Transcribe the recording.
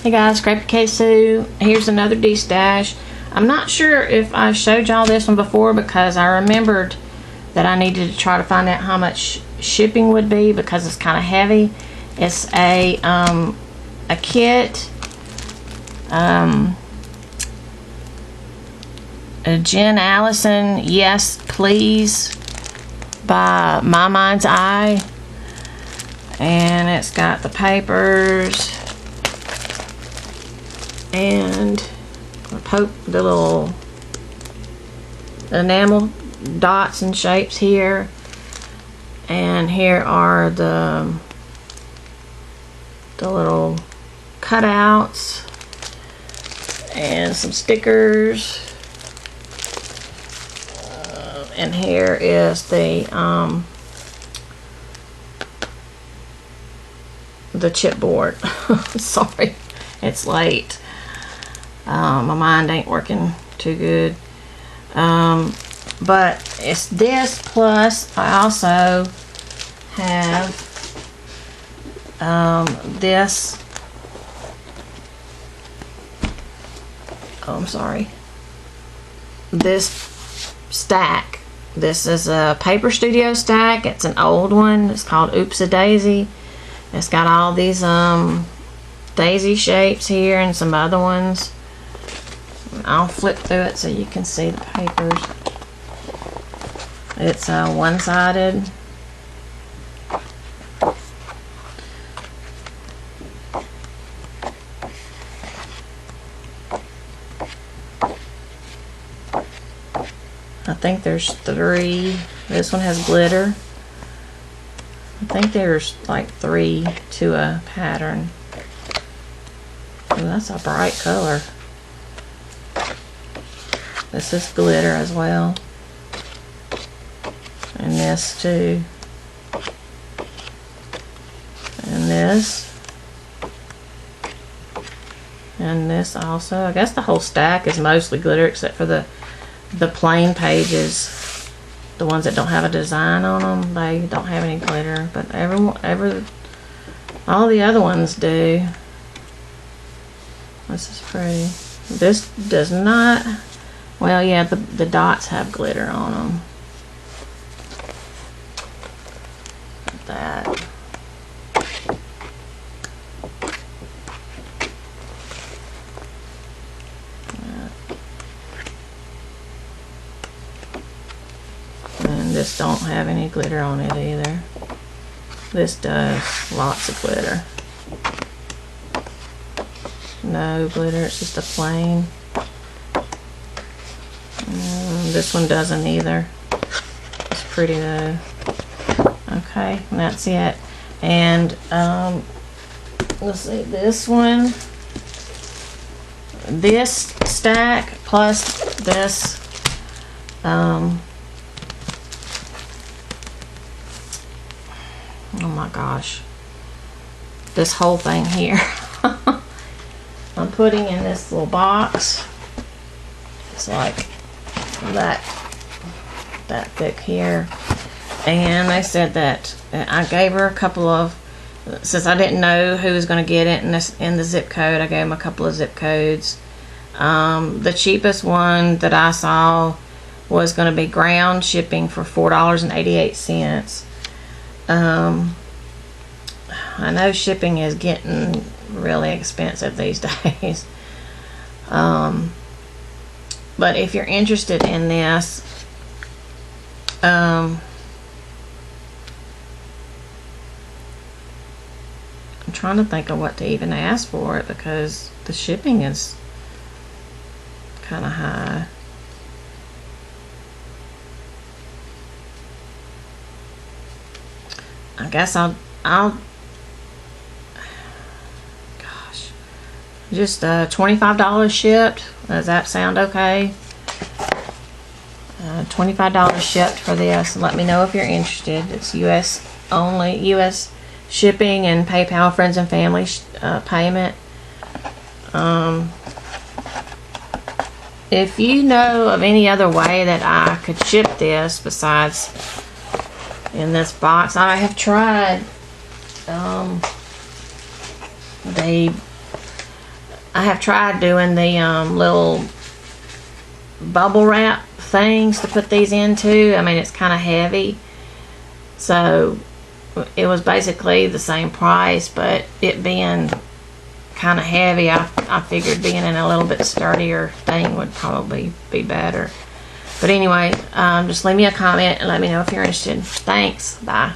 Hey guys, Scrappy K Sue. Here's another Destash. I'm not sure if I showed y'all this one before because I remembered that I needed to try to find out how much shipping would be because it's kind of heavy. It's a kit, a Jen Allison Yes Please by My Mind's Eye, and it's got the papers and poke the little enamel dots and shapes here, and here are the little cutouts and some stickers, and here is the chipboard. Sorry, it's late. My mind ain't working too good. But it's this, plus I also have this. Oh, I'm sorry. This stack. This is a Paper Studio stack. It's an old one. It's called Oops-a-Daisy. It's got all these daisy shapes here and some other ones. I'll flip through it so you can see the papers. It's one-sided. I think there's 3. This one has glitter. I think there's like 3 to a pattern. Ooh, that's a bright color. This is glitter as well. And this too. And this. And this also. I guess the whole stack is mostly glitter except for the plain pages. The ones that don't have a design on them, they don't have any glitter. But all the other ones do. This is pretty. This does not. Well, yeah, the dots have glitter on them. Like that. And this don't have any glitter on it either. This does. Lots of glitter. No glitter, it's just a plain. This one doesn't either. It's pretty though. Okay, and that's it. And let's see, this one, this stack plus this oh my gosh, this whole thing here. I'm putting in this little box. It's like that thick here, and they said that I gave her a couple of, since I didn't know who was going to get it in the zip code, I gave them a couple of zip codes. The cheapest one that I saw was going to be ground shipping for $4.88. I know shipping is getting really expensive these days. But if you're interested in this, I'm trying to think of what to even ask for it because the shipping is kind of high. I guess I'll gosh, just $25 shipped. Does that sound okay? $25 shipped for this. Let me know if you're interested. It's US only, US shipping and PayPal friends and family payment. If you know of any other way that I could ship this besides in this box, I have tried the I have tried doing the little bubble wrap things to put these into. I mean, it's kind of heavy, so it was basically the same price, but it being kind of heavy, I figured being in a little bit sturdier thing would probably be better. But anyway, just leave me a comment and let me know if you're interested. Thanks. Bye.